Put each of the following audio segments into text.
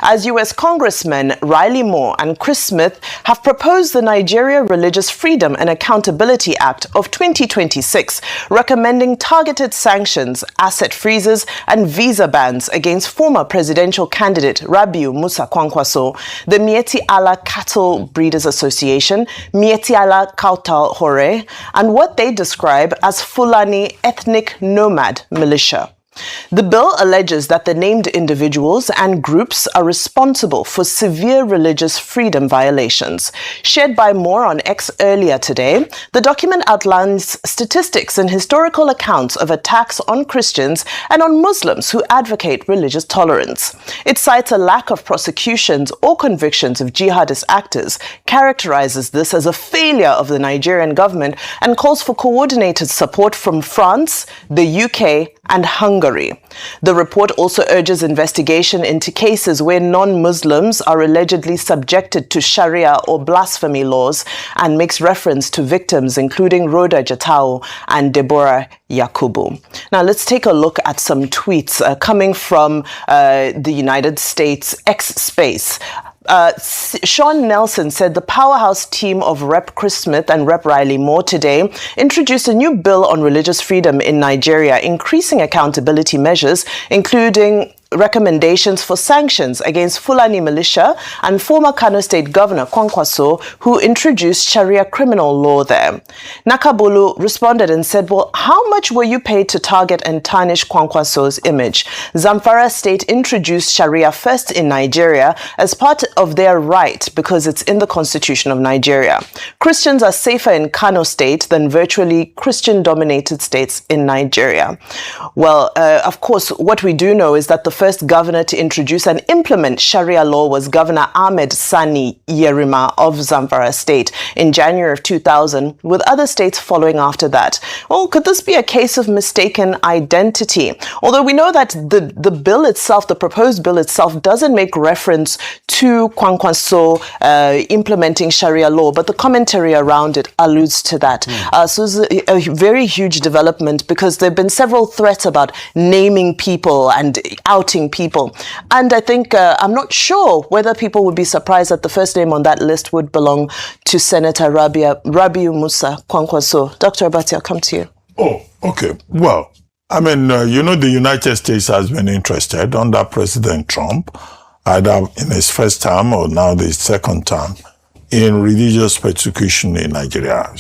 as U.S. Congressmen Riley Moore and Chris Smith have proposed the Nigeria Religious Freedom and Accountability Act of 2026, recommending targeted sanctions, asset freezes, and visa bans against former presidential candidate Rabiu Musa Kwankwaso, the Mieti Allah Cattle Breeders Association, Mieti Allah Kautal Hore, and what they describe as Fulani Ethnic Nomad Militia. The bill alleges that the named individuals and groups are responsible for severe religious freedom violations. Shared by Moore on X earlier today, the document outlines statistics and historical accounts of attacks on Christians and on Muslims who advocate religious tolerance. It cites a lack of prosecutions or convictions of jihadist actors, characterizes this as a failure of the Nigerian government, and calls for coordinated support from France, the UK, and Hungary. The report also urges investigation into cases where non-Muslims are allegedly subjected to Sharia or blasphemy laws, and makes reference to victims including Rhoda Jatau and Deborah Yakubu. Now let's take a look at some tweets coming from the United States X space. Sean Nelson said the powerhouse team of Rep. Chris Smith and Rep. Riley Moore today introduced a new bill on religious freedom in Nigeria, increasing accountability measures, including recommendations for sanctions against Fulani militia and former Kano State Governor Kwankwaso, who introduced Sharia criminal law there. Nakabulu responded and said, well, how much were you paid to target and tarnish Kwankwaso's image? Zamfara State introduced Sharia first in Nigeria as part of their right because it's in the constitution of Nigeria. Christians are safer in Kano State than virtually Christian-dominated states in Nigeria. Well, of course, what we do know is that the first governor to introduce and implement Sharia law was Governor Ahmed Sani Yerima of Zamfara State in January of 2000, with other states following after that. Well, could this be a case of mistaken identity? Although we know that the bill itself, the proposed bill itself, doesn't make reference to Kwankwaso implementing Sharia law, but the commentary around it alludes to that. So it's a very huge development, because there have been several threats about naming people and outing people. And I think, I'm not sure whether people would be surprised that the first name on that list would belong to Senator Rabiu Musa Kwankwaso. Dr. Abati, I'll come to you. Oh, okay. Well, I mean, the United States has been interested under President Trump, either in his first term or now the second term, in religious persecution in Nigeria.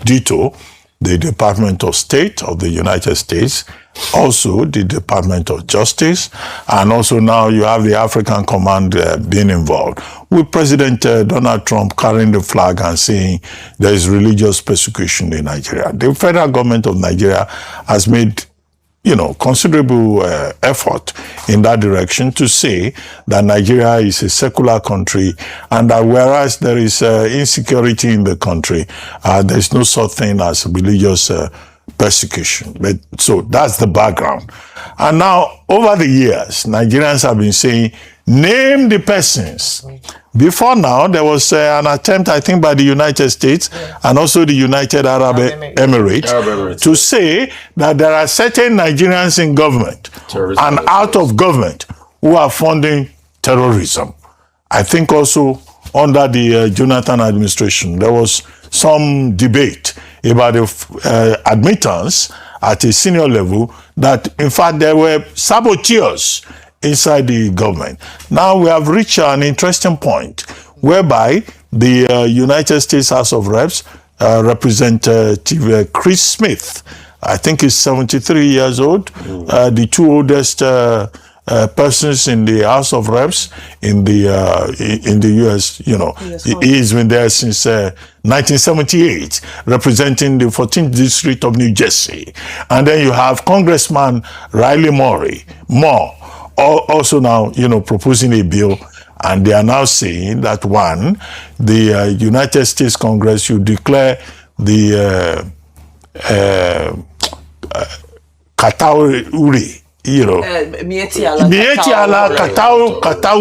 Ditto, the Department of State of the United States, also the Department of Justice, and also now you have the African Command being involved, with President Donald Trump carrying the flag and saying there is religious persecution in Nigeria. The federal government of Nigeria has made considerable effort in that direction to say that Nigeria is a secular country, and that whereas there is insecurity in the country, there is no such thing as religious persecution. But so that's the background. And now, over the years, Nigerians have been saying, name the persons. Before now, there was an attempt, I think, by the United States and also the United Arab Emirates to say that there are certain Nigerians in government and out of government who are funding terrorism. I think also under the Jonathan administration, there was some debate about the admittance at a senior level that, in fact, there were saboteurs inside the government. Now we have reached an interesting point whereby the United States House of Reps, Representative Chris Smith, I think he's 73 years old, the two oldest persons in the House of Reps in the U.S. He's been there since 1978, representing the 14th District of New Jersey. And then you have Congressman Riley Moore, also now, proposing a bill, and they are now saying that one, the United States Congress should declare the Katauri you know, Mieti Ala Katau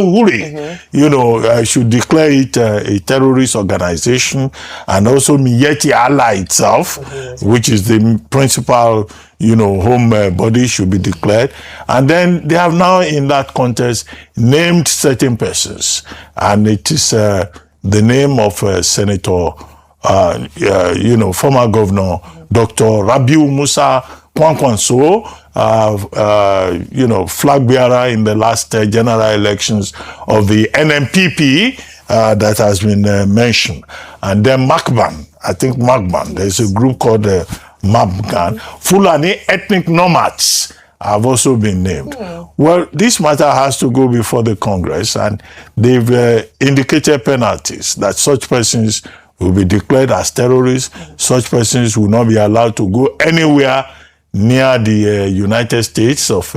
Hure, should declare it a terrorist organization, and also Mieti Ala itself, which is the principal, home body, should be declared. And then they have now, in that context, named certain persons, and it is the name of Senator, former Governor Dr. Rabiu Musa Kwankwaso, flag bearer in the last general elections of the NMPP that has been mentioned. And then Makban, there's a group called Makban. Fulani Ethnic Nomads have also been named. Well, this matter has to go before the Congress, and they've indicated penalties that such persons will be declared as terrorists. Such persons will not be allowed to go anywhere near the United States of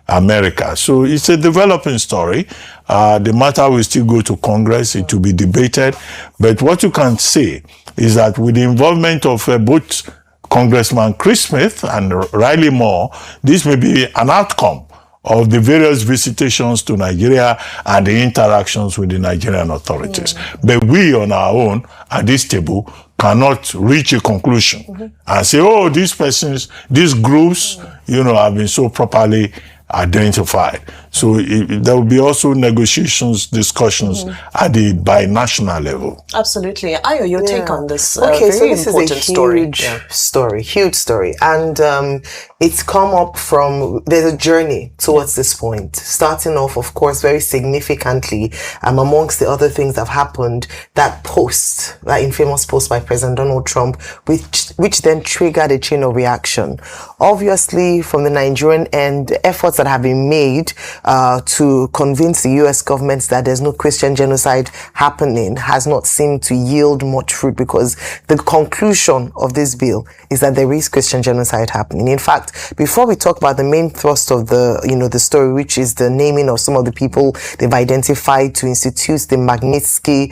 America. So it's a developing story. The matter will still go to Congress. It will be debated. But what you can say is that with the involvement of both Congressman Chris Smith and Riley Moore, this may be an outcome of the various visitations to Nigeria and the interactions with the Nigerian authorities. But we on our own at this table cannot reach a conclusion and say, oh, these persons, these groups, have been so properly identified. So there will be also negotiations, discussions at the binational level. Absolutely. Ayo, your take on this okay, so this important is a huge story. And it's come up from, there's a journey towards this point, starting off, of course, very significantly, amongst the other things that have happened, that infamous post by President Donald Trump, which then triggered a chain of reaction. Obviously, from the Nigerian end, efforts that have been made to convince the U.S. government that there's no Christian genocide happening has not seemed to yield much fruit, because the conclusion of this bill is that there is Christian genocide happening. In fact, before we talk about the main thrust of the story, which is the naming of some of the people they've identified to institute the Magnitsky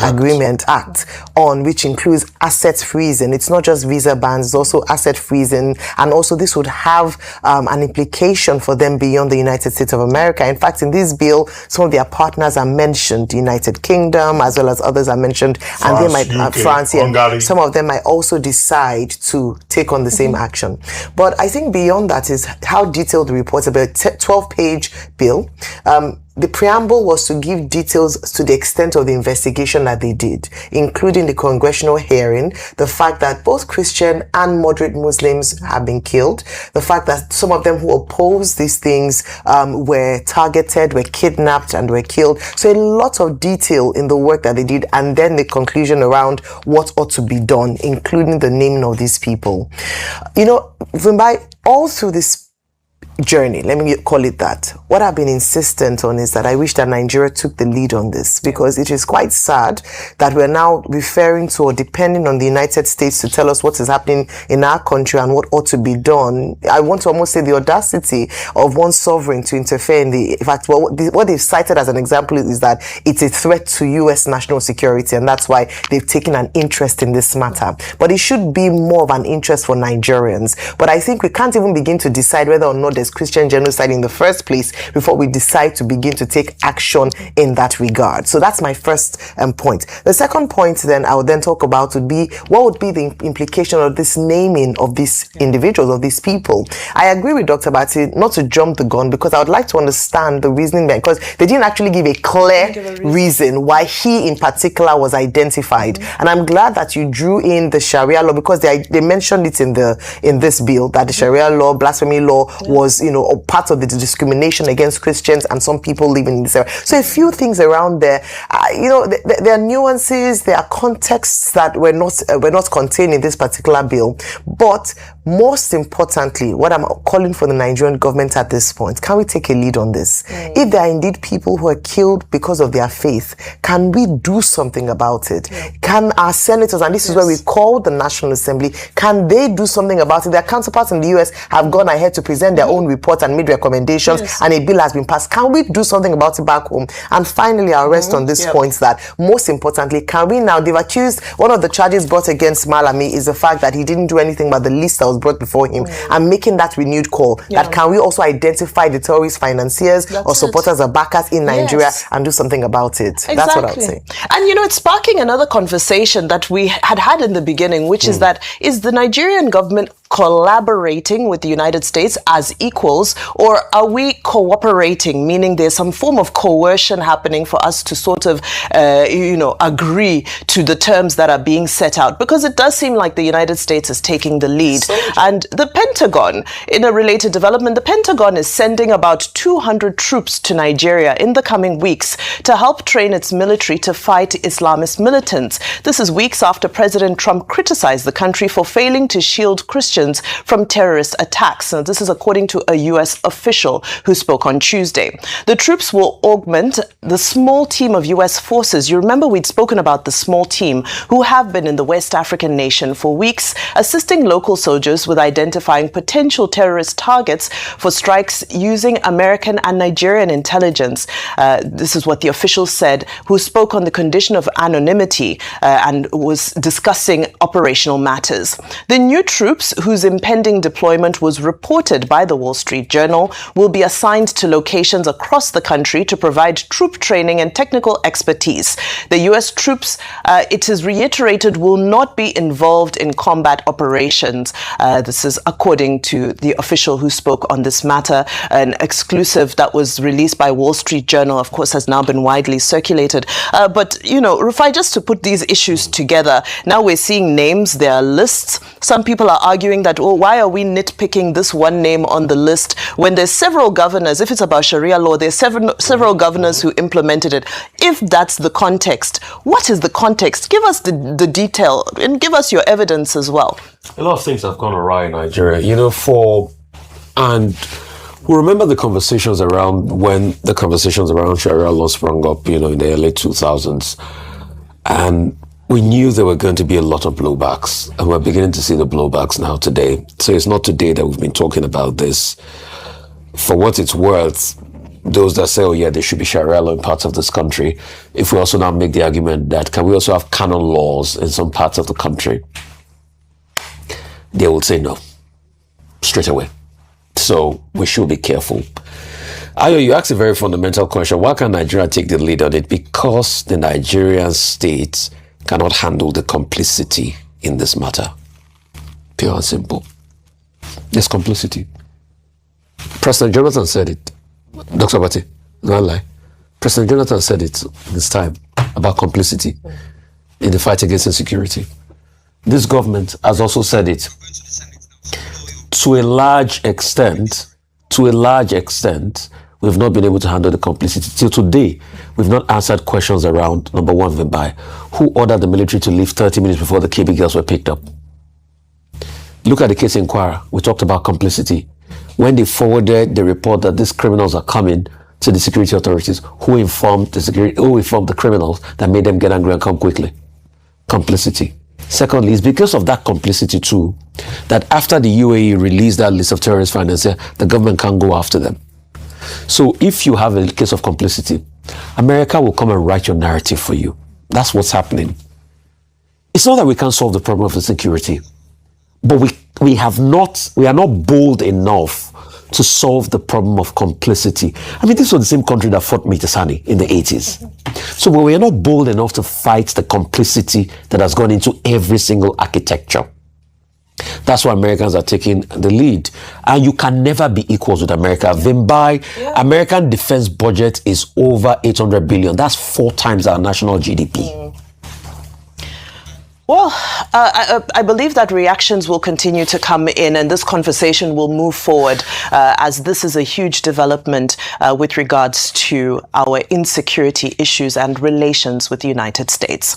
Agreement Act, which includes asset freezing. It's not just visa bans, it's also asset freezing, and also this would have an implication for them beyond the United States of America. In fact, in this bill, some of their partners are mentioned, the United Kingdom, as well as others are mentioned, and they might, France, and some of them might also decide to take on the same action. But I think beyond that is how detailed the report, about 12-page bill. The preamble was to give details to the extent of the investigation that they did, including the congressional hearing, the fact that both Christian and moderate Muslims have been killed, the fact that some of them who opposed these things were targeted, were kidnapped, and were killed. So a lot of detail in the work that they did, and then the conclusion around what ought to be done, including the naming of these people. All through this journey, let me call it that, what I've been insistent on is that I wish that Nigeria took the lead on this, because it is quite sad that we're now referring to or depending on the United States to tell us what is happening in our country and what ought to be done. I want to almost say the audacity of one sovereign to interfere in in fact, what they've cited as an example is that it's a threat to U.S. national security, and that's why they've taken an interest in this matter. But it should be more of an interest for Nigerians. But I think we can't even begin to decide whether or not there's Christian genocide in the first place before we decide to begin to take action in that regard. So that's my first point. The second point then I would then talk about would be, what would be the implication of this naming of these individuals, of these people? I agree with Dr. Bati not to jump the gun, because I would like to understand the reasoning there, because they didn't actually give a clear reason why he in particular was identified. And I'm glad that you drew in the Sharia law, because they mentioned it in this bill, that the Sharia law, blasphemy law was part of the discrimination against Christians and some people living in this area. So a few things around there, there are nuances, there are contexts that were not contained in this particular bill. But most importantly, what I'm calling for the Nigerian government at this point, can we take a lead on this? If there are indeed people who are killed because of their faith, can we do something about it? Can our senators, and this is where we call the National Assembly, can they do something about it? Their counterparts in the US have gone ahead to present their own report and made recommendations, and a bill has been passed. Can we do something about it back home? And finally, I'll rest on this point that, most importantly, can we now, they've accused, one of the charges brought against Malami is the fact that he didn't do anything about the list that was was brought before him, and making that renewed call that can we also identify the terrorist financiers or supporters or backers in Nigeria and do something about it. Exactly. That's what I would say. And it's sparking another conversation that we had in the beginning, which is that is the Nigerian government collaborating with the United States as equals, or are we cooperating, meaning there's some form of coercion happening for us to sort of, agree to the terms that are being set out? Because it does seem like the United States is taking the lead. And the Pentagon, in a related development, the Pentagon is sending about 200 troops to Nigeria in the coming weeks to help train its military to fight Islamist militants. This is weeks after President Trump criticized the country for failing to shield Christians from terrorist attacks. Now, this is according to a U.S. official who spoke on Tuesday. The troops will augment the small team of U.S. forces. You remember we'd spoken about the small team who have been in the West African nation for weeks, assisting local soldiers with identifying potential terrorist targets for strikes using American and Nigerian intelligence. This is what the official said, who spoke on the condition of anonymity and was discussing operational matters. The new troops, whose impending deployment was reported by the Wall Street Journal, will be assigned to locations across the country to provide troop training and technical expertise. The U.S. troops, it is reiterated, will not be involved in combat operations. This is according to the official who spoke on this matter. An exclusive that was released by Wall Street Journal, of course, has now been widely circulated. But, Rufai, just to put these issues together, now we're seeing names, there are lists. Some people are arguing that, why are we nitpicking this one name on the list when there's several governors? If it's about Sharia law, there's several governors who implemented it. If that's the context, what is the context? Give us the detail and give us your evidence as well. A lot of things have gone awry in Nigeria, and we remember the conversations around Sharia law sprung up, in the early 2000s. And we knew there were going to be a lot of blowbacks, and we're beginning to see the blowbacks now today. So it's not today that we've been talking about this. For what it's worth, those that say, there should be Sharia law in parts of this country, if we also now make the argument that can we also have canon laws in some parts of the country, they will say no, straight away. So we should be careful. Ayo, you asked a very fundamental question. Why can't Nigeria take the lead on it? Because the Nigerian state cannot handle the complicity in this matter. Pure and simple. There's complicity. President Jonathan said it. Dr. Bati, no lie. President Jonathan said it this time about complicity in the fight against insecurity. This government has also said it. To a large extent, we've not been able to handle the complicity. Till today, we've not answered questions around, number one, Vimbai, who ordered the military to leave 30 minutes before the KB girls were picked up. Look at the case in Kwara. We talked about complicity. When they forwarded the report that these criminals are coming to the security authorities, who informed the criminals that made them get angry and come quickly? Complicity. Secondly, it's because of that complicity too, that after the UAE released that list of terrorist financiers, the government can't go after them. So if you have a case of complicity, America will come and write your narrative for you. That's what's happening. It's not that we can't solve the problem of insecurity, but we are not bold enough to solve the problem of complicity. I mean, this was the same country that fought Mitasani in the 80s. So we are not bold enough to fight the complicity that has gone into every single architecture. That's why Americans are taking the lead. And you can never be equals with America. American defense budget is over 800 billion. That's 4 times our national GDP. Well, I believe that reactions will continue to come in, and this conversation will move forward as this is a huge development with regards to our insecurity issues and relations with the United States.